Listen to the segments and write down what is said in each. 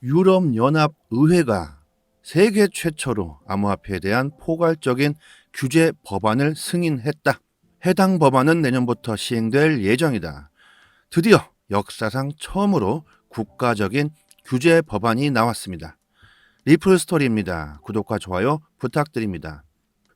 유럽연합의회가 세계 최초로 암호화폐에 대한 포괄적인 규제 법안을 승인했다. 해당 법안은 내년부터 시행될 예정이다. 드디어 역사상 처음으로 국가적인 규제 법안이 나왔습니다. 리플 스토리입니다. 구독과 좋아요 부탁드립니다.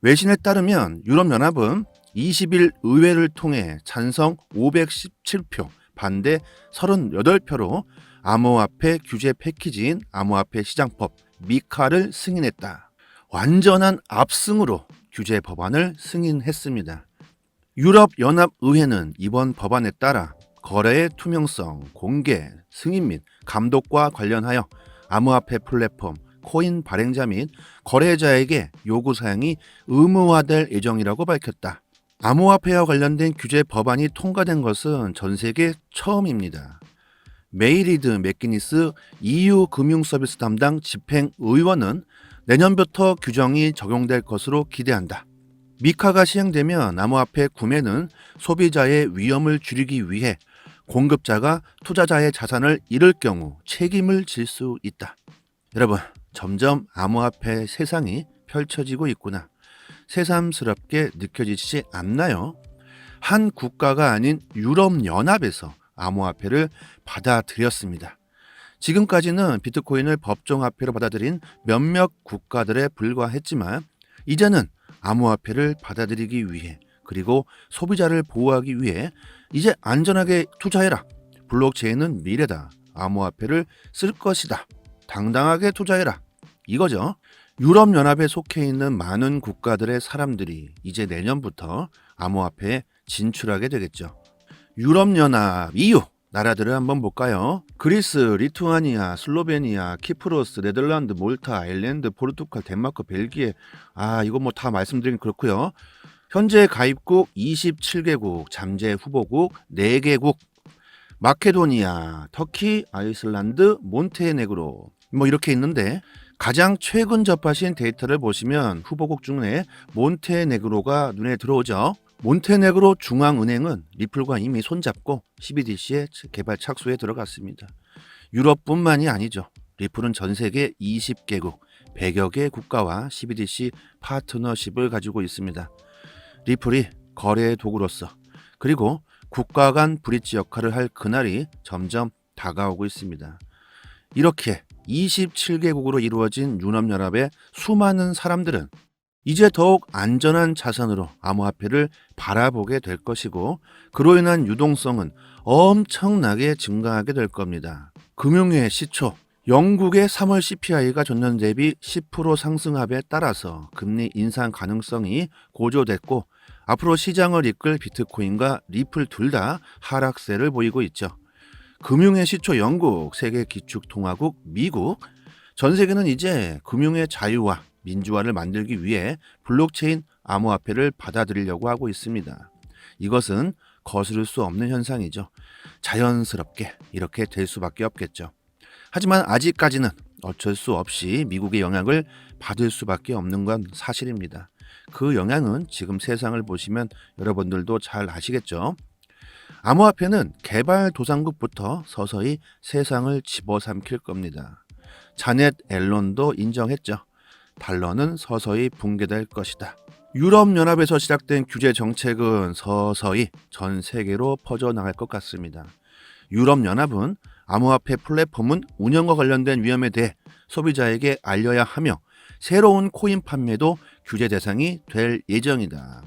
외신에 따르면 유럽연합은 20일 의회를 통해 찬성 517표, 반대 38표로 암호화폐 규제 패키지인 암호화폐 시장법 미카를 승인했다. 완전한 압승으로 규제 법안을 승인했습니다. 유럽연합의회는 이번 법안에 따라 거래의 투명성, 공개, 승인 및 감독과 관련하여 암호화폐 플랫폼, 코인 발행자 및 거래자에게 요구사항이 의무화될 예정이라고 밝혔다. 암호화폐와 관련된 규제 법안이 통과된 것은 전 세계 처음입니다. 메이리드 맥기니스 EU 금융서비스 담당 집행의원은 내년부터 규정이 적용될 것으로 기대한다. 미카가 시행되면 암호화폐 구매는 소비자의 위험을 줄이기 위해 공급자가 투자자의 자산을 잃을 경우 책임을 질 수 있다. 여러분, 점점 암호화폐 세상이 펼쳐지고 있구나. 새삼스럽게 느껴지지 않나요? 한 국가가 아닌 유럽연합에서 암호화폐를 받아들였습니다. 지금까지는 비트코인을 법정화폐로 받아들인 몇몇 국가들에 불과했지만 이제는 암호화폐를 받아들이기 위해, 그리고 소비자를 보호하기 위해 이제 안전하게 투자해라. 블록체인은 미래다. 암호화폐를 쓸 것이다. 당당하게 투자해라. 이거죠. 유럽연합에 속해 있는 많은 국가들의 사람들이 이제 내년부터 암호화폐에 진출하게 되겠죠. 유럽연합 EU 나라들을 한번 볼까요? 그리스, 리투아니아, 슬로베니아, 키프로스, 네덜란드, 몰타, 아일랜드, 포르투갈, 덴마크, 벨기에. 이거 뭐 다 말씀드리긴 그렇고요. 현재 가입국 27개국, 잠재 후보국 4개국, 마케도니아, 터키, 아이슬란드, 몬테네그로 뭐 이렇게 있는데, 가장 최근 접하신 데이터를 보시면 후보국 중에 몬테네그로가 눈에 들어오죠. 몬테네그로 중앙은행은 리플과 이미 손잡고 CBDC의 개발 착수에 들어갔습니다. 유럽뿐만이 아니죠. 리플은 전 세계 20개국, 100여 개 국가와 CBDC 파트너십을 가지고 있습니다. 리플이 거래의 도구로서, 그리고 국가 간 브릿지 역할을 할 그날이 점점 다가오고 있습니다. 이렇게 27개국으로 이루어진 유럽연합의 수많은 사람들은 이제 더욱 안전한 자산으로 암호화폐를 바라보게 될 것이고, 그로 인한 유동성은 엄청나게 증가하게 될 겁니다. 금융의 시초, 영국의 3월 CPI가 전년 대비 10% 상승합에 따라서 금리 인상 가능성이 고조됐고, 앞으로 시장을 이끌 비트코인과 리플 둘 다 하락세를 보이고 있죠. 금융의 시초 영국, 세계 기축통화국 미국, 전 세계는 이제 금융의 자유화, 민주화를 만들기 위해 블록체인 암호화폐를 받아들이려고 하고 있습니다. 이것은 거스를 수 없는 현상이죠. 자연스럽게 이렇게 될 수밖에 없겠죠. 하지만 아직까지는 어쩔 수 없이 미국의 영향을 받을 수밖에 없는 건 사실입니다. 그 영향은 지금 세상을 보시면 여러분들도 잘 아시겠죠. 암호화폐는 개발도상국부터 서서히 세상을 집어삼킬 겁니다. 자넷 앨런도 인정했죠. 달러는 서서히 붕괴될 것이다. 유럽연합에서 시작된 규제 정책은 서서히 전 세계로 퍼져나갈 것 같습니다. 유럽연합은 암호화폐 플랫폼은 운영과 관련된 위험에 대해 소비자에게 알려야 하며, 새로운 코인 판매도 규제 대상이 될 예정이다.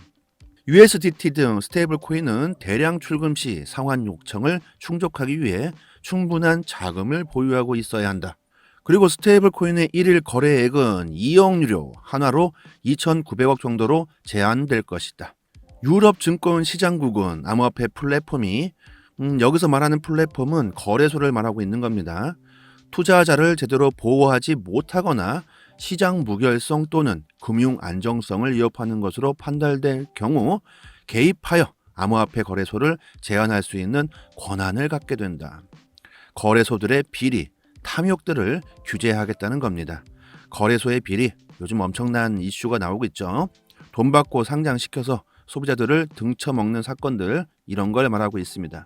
USDT 등 스테이블 코인은 대량 출금 시 상환 요청을 충족하기 위해 충분한 자금을 보유하고 있어야 한다. 그리고 스테이블 코인의 1일 거래액은 2억 유로, 한화로 2,900억 정도로 제한될 것이다. 유럽 증권 시장국은 암호화폐 플랫폼이, 여기서 말하는 플랫폼은 거래소를 말하고 있는 겁니다. 투자자를 제대로 보호하지 못하거나 시장 무결성 또는 금융 안정성을 위협하는 것으로 판단될 경우 개입하여 암호화폐 거래소를 제한할 수 있는 권한을 갖게 된다. 거래소들의 비리, 탐욕들을 규제하겠다는 겁니다. 거래소의 비리, 요즘 엄청난 이슈가 나오고 있죠. 돈 받고 상장시켜서 소비자들을 등쳐먹는 사건들, 이런 걸 말하고 있습니다.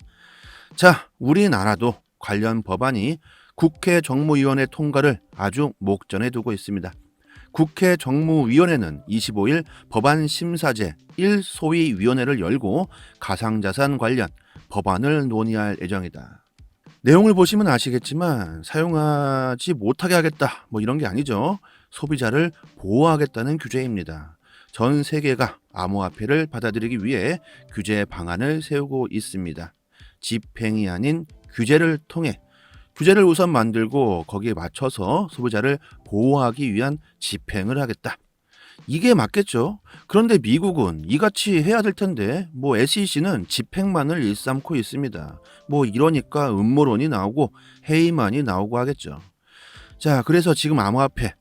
자, 우리나라도 관련 법안이 국회 정무위원회 통과를 아주 목전에 두고 있습니다. 국회 정무위원회는 25일 법안심사제 1소위위원회를 열고 가상자산 관련 법안을 논의할 예정이다. 내용을 보시면 아시겠지만 사용하지 못하게 하겠다 이런 게 아니죠. 소비자를 보호하겠다는 규제입니다. 전 세계가 암호화폐를 받아들이기 위해 규제 방안을 세우고 있습니다. 집행이 아닌 규제를 통해 규제를 우선 만들고 거기에 맞춰서 소비자를 보호하기 위한 집행을 하겠다. 이게 맞겠죠. 그런데 미국은 이같이 해야 될 텐데 SEC는 집행만을 일삼고 있습니다. 이러니까 음모론이 나오고 회의만이 나오고 하겠죠. 자, 그래서 지금 암호화폐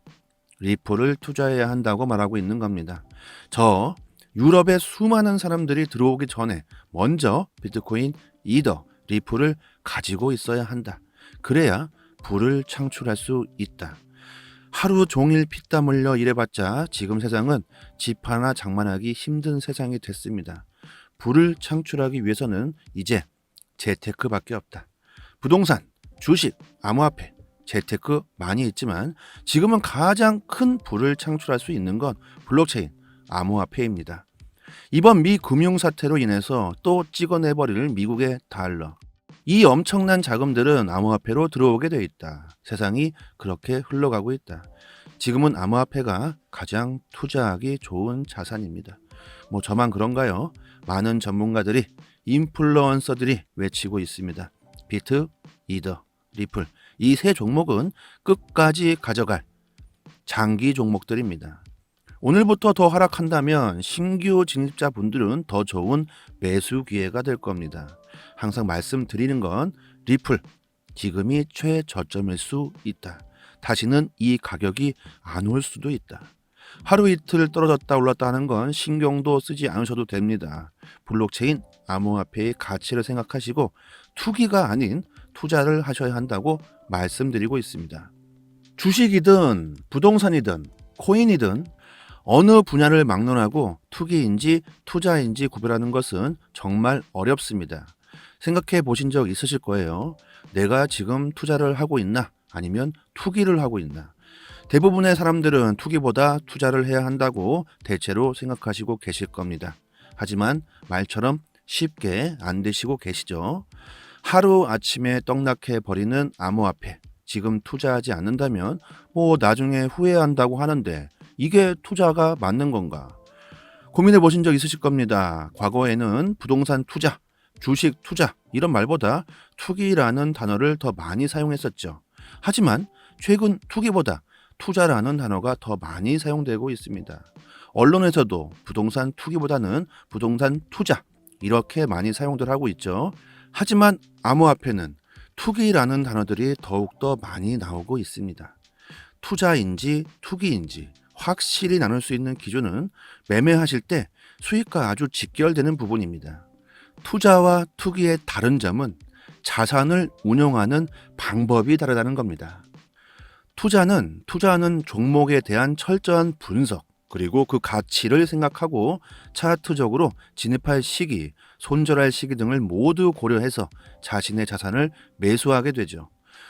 리플을 투자해야 한다고 말하고 있는 겁니다. 저 유럽의 수많은 사람들이 들어오기 전에 먼저 비트코인, 이더, 리플을 가지고 있어야 한다. 그래야 부를 창출할 수 있다. 하루 종일 피땀 흘려 일해봤자 지금 세상은 집 하나 장만하기 힘든 세상이 됐습니다. 부를 창출하기 위해서는 이제 재테크밖에 없다. 부동산, 주식, 암호화폐, 재테크 많이 있지만 지금은 가장 큰 부를 창출할 수 있는 건 블록체인, 암호화폐입니다. 이번 미 금융사태로 인해서 또 찍어내버릴 미국의 달러. 이 엄청난 자금들은 암호화폐로 들어오게 돼 있다. 세상이 그렇게 흘러가고 있다. 지금은 암호화폐가 가장 투자하기 좋은 자산입니다. 저만 그런가요? 많은 전문가들이, 인플루언서들이 외치고 있습니다. 비트, 이더, 리플 이 세 종목은 끝까지 가져갈 장기 종목들입니다. 오늘부터 더 하락한다면 신규 진입자분들은 더 좋은 매수 기회가 될 겁니다. 항상 말씀드리는 건 리플, 지금이 최저점일 수 있다. 다시는 이 가격이 안 올 수도 있다. 하루 이틀 떨어졌다 올랐다 하는 건 신경도 쓰지 않으셔도 됩니다. 블록체인, 암호화폐의 가치를 생각하시고 투기가 아닌 투자를 하셔야 한다고 말씀드리고 있습니다. 주식이든 부동산이든 코인이든 어느 분야를 막론하고 투기인지 투자인지 구별하는 것은 정말 어렵습니다. 생각해 보신 적 있으실 거예요. 내가 지금 투자를 하고 있나? 아니면 투기를 하고 있나? 대부분의 사람들은 투기보다 투자를 해야 한다고 대체로 생각하시고 계실 겁니다. 하지만 말처럼 쉽게 안 되시고 계시죠? 하루 아침에 떡락해 버리는 암호화폐. 지금 투자하지 않는다면 나중에 후회한다고 하는데 이게 투자가 맞는 건가? 고민해 보신 적 있으실 겁니다. 과거에는 부동산 투자, 주식 투자 이런 말보다 투기라는 단어를 더 많이 사용했었죠. 하지만 최근 투기보다 투자라는 단어가 더 많이 사용되고 있습니다. 언론에서도 부동산 투기보다는 부동산 투자 이렇게 많이 사용들 하고 있죠. 하지만 암호화폐는 투기라는 단어들이 더욱더 많이 나오고 있습니다. 투자인지 투기인지 확실히 나눌 수 있는 기준은 매매하실 때 수익과 아주 직결되는 부분입니다. 투자와 투기의 다른 점은 자산을 운용하는 방법이 다르다는 겁니다. 투자는 투자하는 종목에 대한 철저한 분석, 그리고 그 가치를 생각하고 차트적으로 진입할 시기, 손절할 시기 등을 모두 고려해서 자신의 자산을 매수하게 되죠.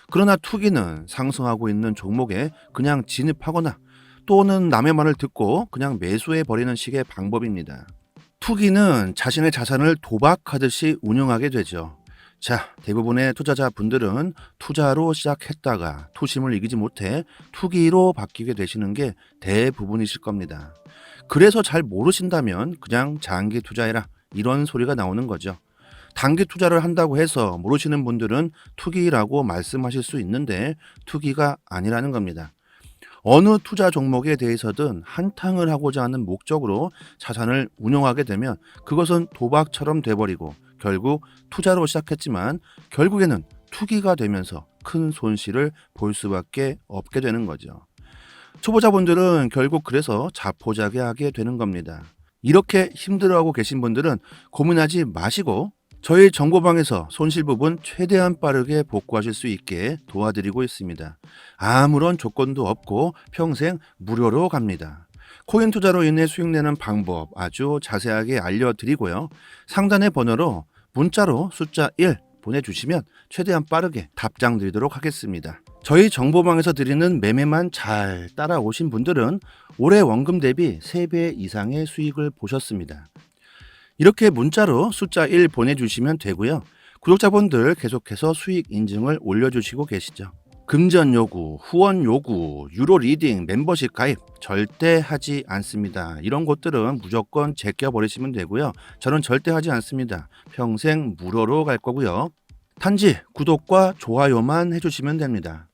그러나 투기는 상승하고 있는 종목에 그냥 진입하거나 또는 남의 말을 듣고 그냥 매수해 버리는 식의 방법입니다. 투기는 자신의 자산을 도박하듯이 운영하게 되죠. 자, 대부분의 투자자분들은 투자로 시작했다가 투심을 이기지 못해 투기로 바뀌게 되시는 게 대부분이실 겁니다. 그래서 잘 모르신다면 그냥 장기 투자해라 이런 소리가 나오는 거죠. 단기 투자를 한다고 해서 모르시는 분들은 투기라고 말씀하실 수 있는데 투기가 아니라는 겁니다. 어느 투자 종목에 대해서든 한탕을 하고자 하는 목적으로 자산을 운용하게 되면 그것은 도박처럼 돼버리고 결국 투자로 시작했지만 결국에는 투기가 되면서 큰 손실을 볼 수밖에 없게 되는 거죠. 초보자분들은 결국 그래서 자포자기하게 되는 겁니다. 이렇게 힘들어하고 계신 분들은 고민하지 마시고 저희 정보방에서 손실 부분 최대한 빠르게 복구하실 수 있게 도와드리고 있습니다. 아무런 조건도 없고 평생 무료로 갑니다. 코인 투자로 인해 수익 내는 방법 아주 자세하게 알려드리고요. 상단의 번호로 문자로 숫자 1 보내주시면 최대한 빠르게 답장 드리도록 하겠습니다. 저희 정보망에서 드리는 매매만 잘 따라오신 분들은 올해 원금 대비 3배 이상의 수익을 보셨습니다. 이렇게 문자로 숫자 1 보내주시면 되고요. 구독자분들 계속해서 수익 인증을 올려주시고 계시죠. 금전 요구, 후원 요구, 유로 리딩, 멤버십 가입 절대 하지 않습니다. 이런 것들은 무조건 제껴버리시면 되고요. 저는 절대 하지 않습니다. 평생 무료로 갈 거고요. 단지 구독과 좋아요만 해주시면 됩니다.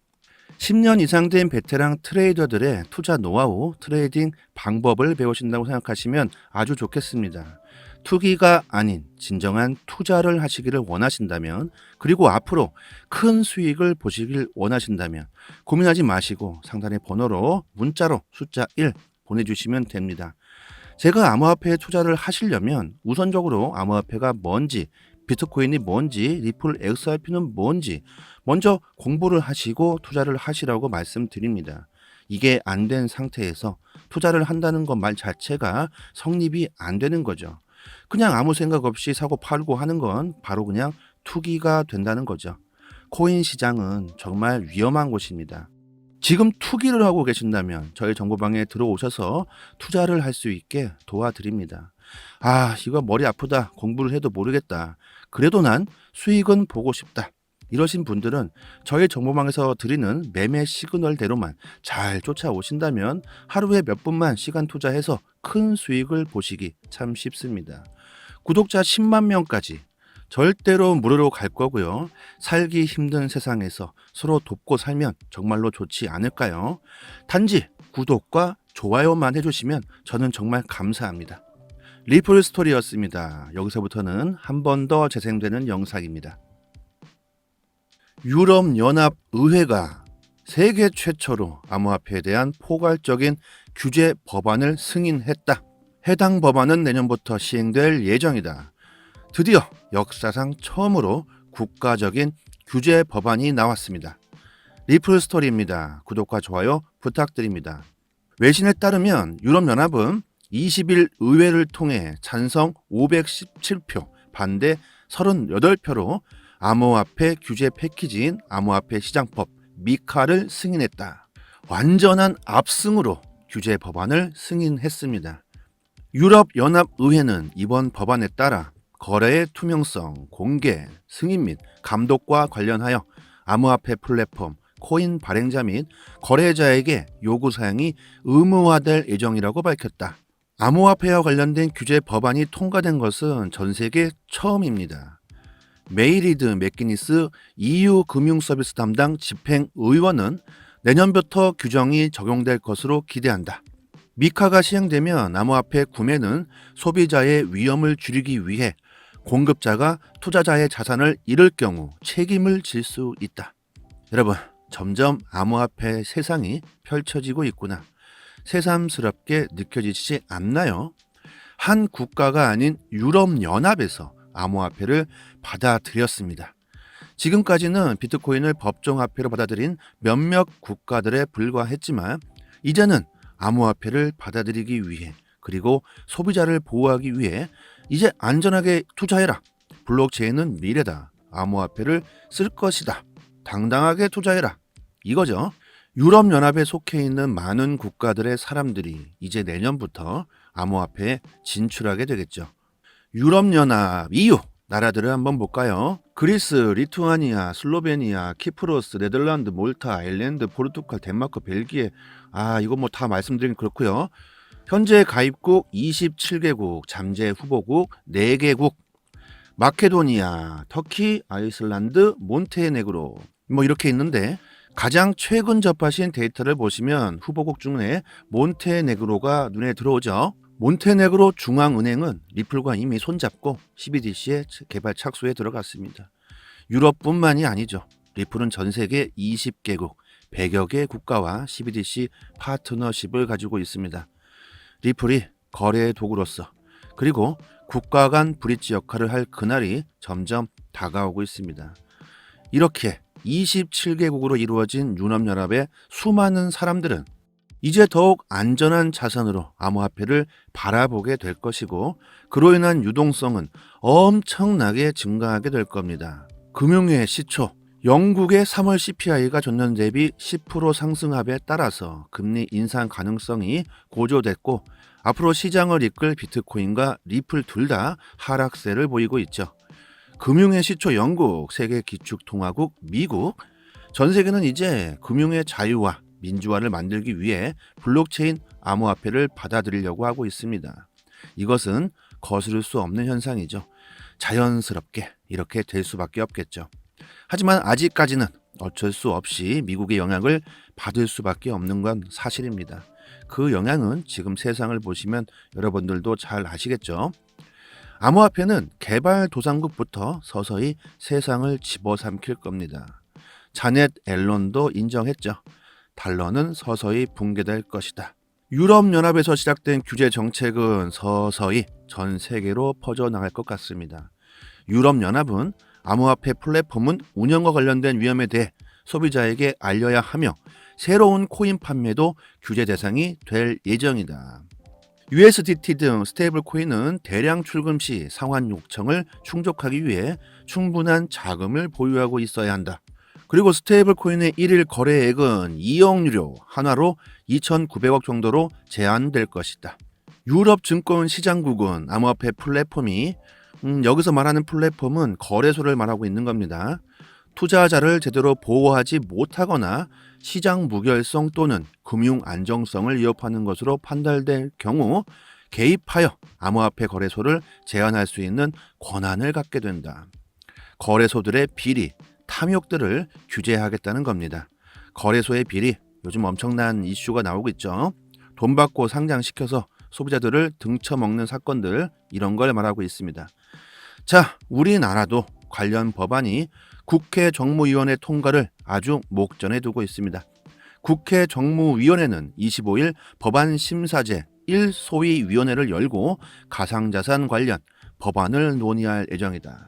10년 이상 된 베테랑 트레이더들의 투자 노하우, 트레이딩 방법을 배우신다고 생각하시면 아주 좋겠습니다. 투기가 아닌 진정한 투자를 하시기를 원하신다면, 그리고 앞으로 큰 수익을 보시길 원하신다면 고민하지 마시고 상단의 번호로 문자로 숫자 1 보내주시면 됩니다. 제가 암호화폐에 투자를 하시려면 우선적으로 암호화폐가 뭔지, 비트코인이 뭔지, 리플 XRP는 뭔지 먼저 공부를 하시고 투자를 하시라고 말씀드립니다. 이게 안 된 상태에서 투자를 한다는 것 말 자체가 성립이 안 되는 거죠. 그냥 아무 생각 없이 사고 팔고 하는 건 바로 그냥 투기가 된다는 거죠. 코인 시장은 정말 위험한 곳입니다. 지금 투기를 하고 계신다면 저희 정보방에 들어오셔서 투자를 할 수 있게 도와드립니다. 아, 이거 머리 아프다, 공부를 해도 모르겠다, 그래도 난 수익은 보고 싶다, 이러신 분들은 저희 정보망에서 드리는 매매 시그널대로만 잘 쫓아오신다면 하루에 몇 분만 시간 투자해서 큰 수익을 보시기 참 쉽습니다. 구독자 10만 명까지 절대로 무료로 갈 거고요. 살기 힘든 세상에서 서로 돕고 살면 정말로 좋지 않을까요? 단지 구독과 좋아요만 해주시면 저는 정말 감사합니다. 리플 스토리였습니다. 여기서부터는 한 번 더 재생되는 영상입니다. 유럽연합의회가 세계 최초로 암호화폐에 대한 포괄적인 규제 법안을 승인했다. 해당 법안은 내년부터 시행될 예정이다. 드디어 역사상 처음으로 국가적인 규제 법안이 나왔습니다. 리플 스토리입니다. 구독과 좋아요 부탁드립니다. 외신에 따르면 유럽연합은 20일 의회를 통해 찬성 517표, 반대 38표로 암호화폐 규제 패키지인 암호화폐 시장법 미카를 승인했다. 완전한 압승으로 규제 법안을 승인했습니다. 유럽연합의회는 이번 법안에 따라 거래의 투명성, 공개, 승인 및 감독과 관련하여 암호화폐 플랫폼, 코인 발행자 및 거래자에게 요구사항이 의무화될 예정이라고 밝혔다. 암호화폐와 관련된 규제 법안이 통과된 것은 전 세계 처음입니다. 메이리드 맥기니스 EU 금융서비스 담당 집행의원은 내년부터 규정이 적용될 것으로 기대한다. 미카가 시행되면 암호화폐 구매는 소비자의 위험을 줄이기 위해 공급자가 투자자의 자산을 잃을 경우 책임을 질 수 있다. 여러분, 점점 암호화폐 세상이 펼쳐지고 있구나. 새삼스럽게 느껴지지 않나요? 한 국가가 아닌 유럽연합에서 암호화폐를 받아들였습니다. 지금까지는 비트코인을 법정화폐로 받아들인 몇몇 국가들에 불과했지만 이제는 암호화폐를 받아들이기 위해, 그리고 소비자를 보호하기 위해 이제 안전하게 투자해라, 블록체인은 미래다, 암호화폐를 쓸 것이다, 당당하게 투자해라, 이거죠. 유럽연합에 속해 있는 많은 국가들의 사람들이 이제 내년부터 암호화폐에 진출하게 되겠죠. 유럽연합 EU 나라들을 한번 볼까요? 그리스, 리투아니아, 슬로베니아, 키프로스, 네덜란드, 몰타, 아일랜드, 포르투갈, 덴마크, 벨기에. 이거 뭐 다 말씀드리긴 그렇고요. 현재 가입국 27개국, 잠재 후보국 4개국, 마케도니아, 터키, 아이슬란드, 몬테네그로, 뭐 이렇게 있는데 가장 최근 접하신 데이터를 보시면 후보국 중에 몬테네그로가 눈에 들어오죠. 몬테네그로 중앙은행은 리플과 이미 손잡고 CBDC의 개발 착수에 들어갔습니다. 유럽뿐만이 아니죠. 리플은 전 세계 20개국, 100여 개 국가와 CBDC 파트너십을 가지고 있습니다. 리플이 거래의 도구로서, 그리고 국가 간 브릿지 역할을 할 그날이 점점 다가오고 있습니다. 이렇게 27개국으로 이루어진 유럽연합의 수많은 사람들은 이제 더욱 안전한 자산으로 암호화폐를 바라보게 될 것이고, 그로 인한 유동성은 엄청나게 증가하게 될 겁니다. 금융의 시초. 영국의 3월 CPI가 전년 대비 10% 상승합에 따라서 금리 인상 가능성이 고조됐고 앞으로 시장을 이끌 비트코인과 리플 둘 다 하락세를 보이고 있죠. 금융의 시초 영국, 세계 기축통화국 미국, 전 세계는 이제 금융의 자유화, 민주화를 만들기 위해 블록체인 암호화폐를 받아들이려고 하고 있습니다. 이것은 거스를 수 없는 현상이죠. 자연스럽게 이렇게 될 수밖에 없겠죠. 하지만 아직까지는 어쩔 수 없이 미국의 영향을 받을 수밖에 없는 건 사실입니다. 그 영향은 지금 세상을 보시면 여러분들도 잘 아시겠죠? 암호화폐는 개발도상국부터 서서히 세상을 집어삼킬 겁니다. 자넷 앨런도 인정했죠. 달러는 서서히 붕괴될 것이다. 유럽연합에서 시작된 규제 정책은 서서히 전 세계로 퍼져나갈 것 같습니다. 유럽연합은 암호화폐 플랫폼은 운영과 관련된 위험에 대해 소비자에게 알려야 하며 새로운 코인 판매도 규제 대상이 될 예정이다. USDT 등 스테이블 코인은 대량 출금 시 상환 요청을 충족하기 위해 충분한 자금을 보유하고 있어야 한다. 그리고 스테이블 코인의 1일 거래액은 이용료료 한화로 2,900억 정도로 제한될 것이다. 유럽 증권 시장국은 암호화폐 플랫폼이 여기서 말하는 플랫폼은 거래소를 말하고 있는 겁니다. 투자자를 제대로 보호하지 못하거나 시장 무결성 또는 금융 안정성을 위협하는 것으로 판단될 경우 개입하여 암호화폐 거래소를 제한할 수 있는 권한을 갖게 된다. 거래소들의 비리, 탐욕들을 규제하겠다는 겁니다. 거래소의 비리, 요즘 엄청난 이슈가 나오고 있죠. 돈 받고 상장시켜서 소비자들을 등쳐먹는 사건들, 이런 걸 말하고 있습니다. 자, 우리나라도 관련 법안이 국회 정무위원회 통과를 아주 목전에 두고 있습니다. 국회 정무위원회는 25일 법안 심사제 1소위위원회를 열고 가상자산 관련 법안을 논의할 예정이다.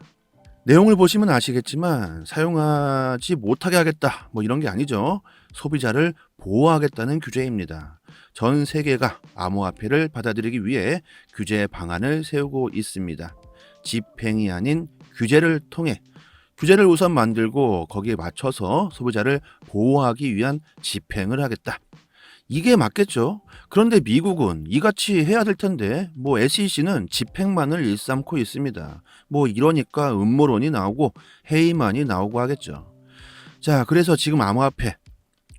내용을 보시면 아시겠지만 사용하지 못하게 하겠다, 이런 게 아니죠. 소비자를 보호하겠다는 규제입니다. 전 세계가 암호화폐를 받아들이기 위해 규제 방안을 세우고 있습니다. 집행이 아닌 규제를 통해 규제를 우선 만들고 거기에 맞춰서 소비자를 보호하기 위한 집행을 하겠다. 이게 맞겠죠. 그런데 미국은 이같이 해야 될 텐데 SEC는 집행만을 일삼고 있습니다. 이러니까 음모론이 나오고 회의만이 나오고 하겠죠. 자, 그래서 지금 암호화폐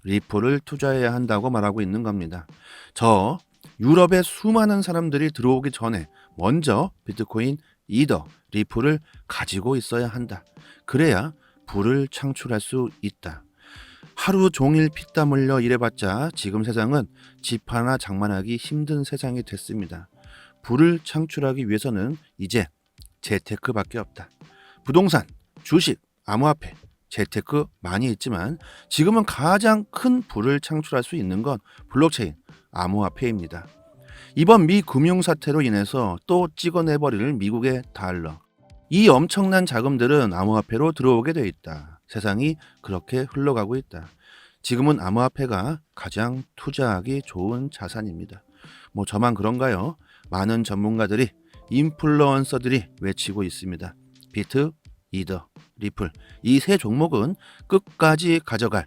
리플을 투자해야 한다고 말하고 있는 겁니다. 저 유럽의 수많은 사람들이 들어오기 전에 먼저 비트코인, 이더, 리플을 가지고 있어야 한다. 그래야 부를 창출할 수 있다. 하루 종일 피땀 흘려 일해봤자 지금 세상은 집 하나 장만하기 힘든 세상이 됐습니다. 부를 창출하기 위해서는 이제 재테크밖에 없다. 부동산, 주식, 암호화폐, 재테크 많이 있지만 지금은 가장 큰 부를 창출할 수 있는 건 블록체인, 암호화폐입니다. 이번 미 금융사태로 인해서 또 찍어내버릴 미국의 달러. 이 엄청난 자금들은 암호화폐로 들어오게 돼 있다. 세상이 그렇게 흘러가고 있다. 지금은 암호화폐가 가장 투자하기 좋은 자산입니다. 저만 그런가요? 많은 전문가들이, 인플루언서들이 외치고 있습니다. 비트, 이더, 리플, 이 세 종목은 끝까지 가져갈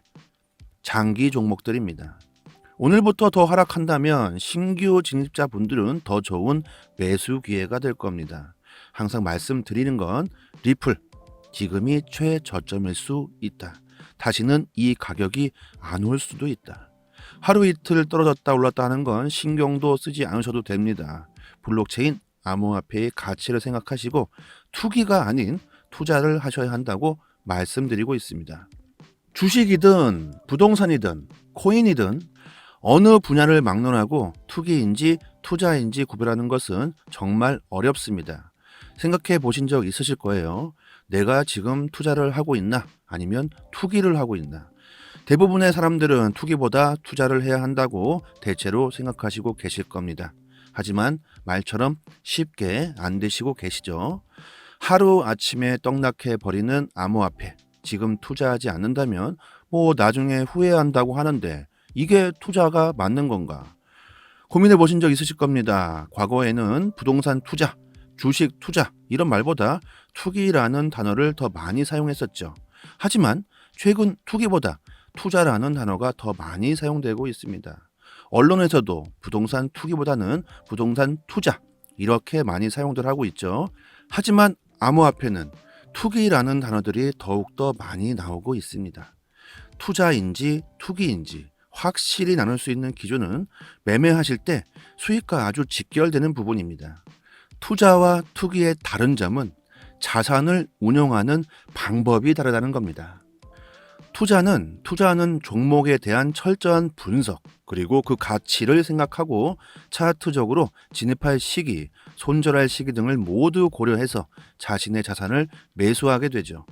장기 종목들입니다. 오늘부터 더 하락한다면 신규 진입자분들은 더 좋은 매수 기회가 될 겁니다. 항상 말씀드리는 건 리플, 지금이 최저점일 수 있다. 다시는 이 가격이 안 올 수도 있다. 하루 이틀 떨어졌다 올랐다 하는 건 신경도 쓰지 않으셔도 됩니다. 블록체인, 암호화폐의 가치를 생각하시고 투기가 아닌 투자를 하셔야 한다고 말씀드리고 있습니다. 주식이든 부동산이든 코인이든 어느 분야를 막론하고 투기인지 투자인지 구별하는 것은 정말 어렵습니다. 생각해 보신 적 있으실 거예요. 내가 지금 투자를 하고 있나 아니면 투기를 하고 있나. 대부분의 사람들은 투기보다 투자를 해야 한다고 대체로 생각하시고 계실 겁니다. 하지만 말처럼 쉽게 안 되시고 계시죠. 하루 아침에 떡락해 버리는 암호화폐, 지금 투자하지 않는다면 나중에 후회한다고 하는데 이게 투자가 맞는 건가? 고민해 보신 적 있으실 겁니다. 과거에는 부동산 투자, 주식 투자 이런 말보다 투기라는 단어를 더 많이 사용했었죠. 하지만 최근 투기보다 투자라는 단어가 더 많이 사용되고 있습니다. 언론에서도 부동산 투기보다는 부동산 투자 이렇게 많이 사용들 하고 있죠. 하지만 암호화폐는 투기라는 단어들이 더욱더 많이 나오고 있습니다. 투자인지 투기인지 확실히 나눌 수 있는 기준은 매매하실 때 수익과 아주 직결되는 부분입니다. 투자와 투기의 다른 점은 자산을 운용하는 방법이 다르다는 겁니다. 투자는 투자하는 종목에 대한 철저한 분석, 그리고 그 가치를 생각하고 차트적으로 진입할 시기, 손절할 시기 등을 모두 고려해서 자신의 자산을 매수하게 되죠.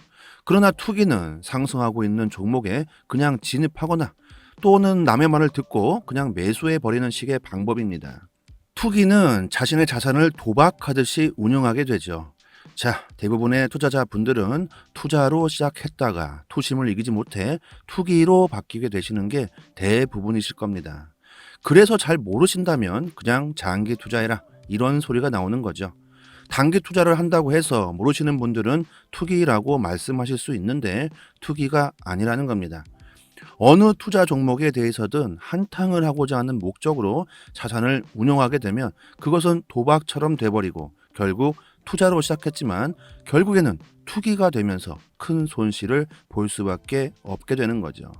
그러나 투기는 상승하고 있는 종목에 그냥 진입하거나 또는 남의 말을 듣고 그냥 매수해 버리는 식의 방법입니다. 투기는 자신의 자산을 도박하듯이 운영하게 되죠. 자, 대부분의 투자자분들은 투자로 시작했다가 투심을 이기지 못해 투기로 바뀌게 되시는 게 대부분이실 겁니다. 그래서 잘 모르신다면 그냥 장기 투자해라 이런 소리가 나오는 거죠. 단기 투자를 한다고 해서 모르시는 분들은 투기라고 말씀하실 수 있는데 투기가 아니라는 겁니다. 어느 투자 종목에 대해서든 한탕을 하고자 하는 목적으로 자산을 운용하게 되면 그것은 도박처럼 돼버리고 결국 투자로 시작했지만 결국에는 투기가 되면서 큰 손실을 볼 수밖에 없게 되는 거죠.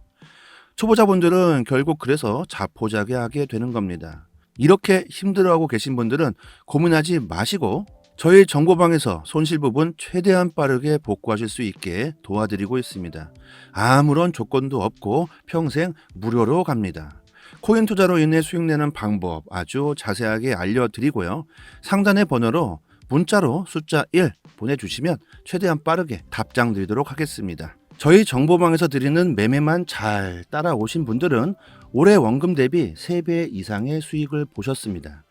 초보자분들은 결국 그래서 자포자기하게 되는 겁니다. 이렇게 힘들어하고 계신 분들은 고민하지 마시고 저희 정보방에서 손실 부분 최대한 빠르게 복구하실 수 있게 도와드리고 있습니다. 아무런 조건도 없고 평생 무료로 갑니다. 코인 투자로 인해 수익 내는 방법 아주 자세하게 알려드리고요. 상단의 번호로 문자로 숫자 1 보내주시면 최대한 빠르게 답장 드리도록 하겠습니다. 저희 정보방에서 드리는 매매만 잘 따라오신 분들은 올해 원금 대비 3배 이상의 수익을 보셨습니다.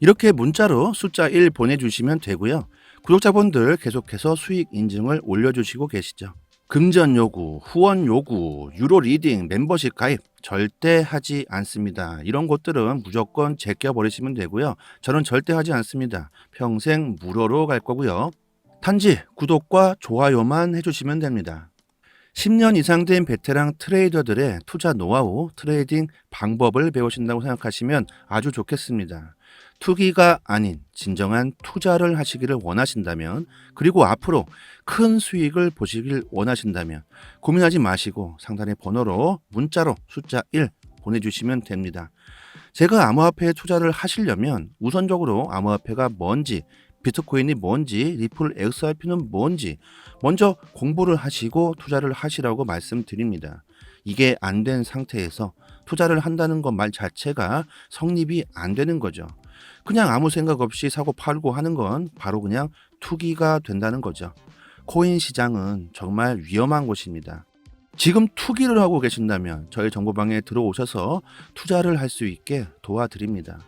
이렇게 문자로 숫자 1 보내주시면 되고요. 구독자분들 계속해서 수익 인증을 올려주시고 계시죠. 금전 요구, 후원 요구, 유로 리딩, 멤버십 가입 절대 하지 않습니다. 이런 것들은 무조건 제껴버리시면 되고요. 저는 절대 하지 않습니다. 평생 무료로 갈 거고요. 단지 구독과 좋아요만 해주시면 됩니다. 10년 이상 된 베테랑 트레이더들의 투자 노하우, 트레이딩 방법을 배우신다고 생각하시면 아주 좋겠습니다. 투기가 아닌 진정한 투자를 하시기를 원하신다면, 그리고 앞으로 큰 수익을 보시길 원하신다면 고민하지 마시고 상단의 번호로 문자로 숫자 1 보내주시면 됩니다. 제가 암호화폐에 투자를 하시려면 우선적으로 암호화폐가 뭔지, 비트코인이 뭔지, 리플 XRP는 뭔지 먼저 공부를 하시고 투자를 하시라고 말씀드립니다. 이게 안 된 상태에서 투자를 한다는 것 말 자체가 성립이 안 되는 거죠. 그냥 아무 생각 없이 사고 팔고 하는 건 바로 그냥 투기가 된다는 거죠. 코인 시장은 정말 위험한 곳입니다. 지금 투기를 하고 계신다면 저희 정보방에 들어오셔서 투자를 할 수 있게 도와드립니다.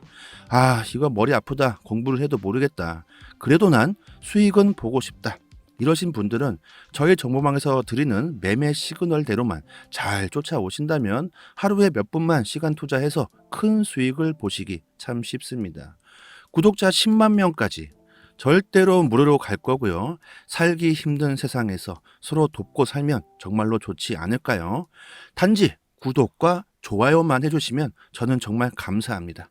아, 이거 머리 아프다. 공부를 해도 모르겠다. 그래도 난 수익은 보고 싶다. 이러신 분들은 저희 정보방에서 드리는 매매 시그널대로만 잘 쫓아오신다면 하루에 몇 분만 시간 투자해서 큰 수익을 보시기 참 쉽습니다. 구독자 10만 명까지 절대로 무료로 갈 거고요. 살기 힘든 세상에서 서로 돕고 살면 정말로 좋지 않을까요? 단지 구독과 좋아요만 해주시면 저는 정말 감사합니다.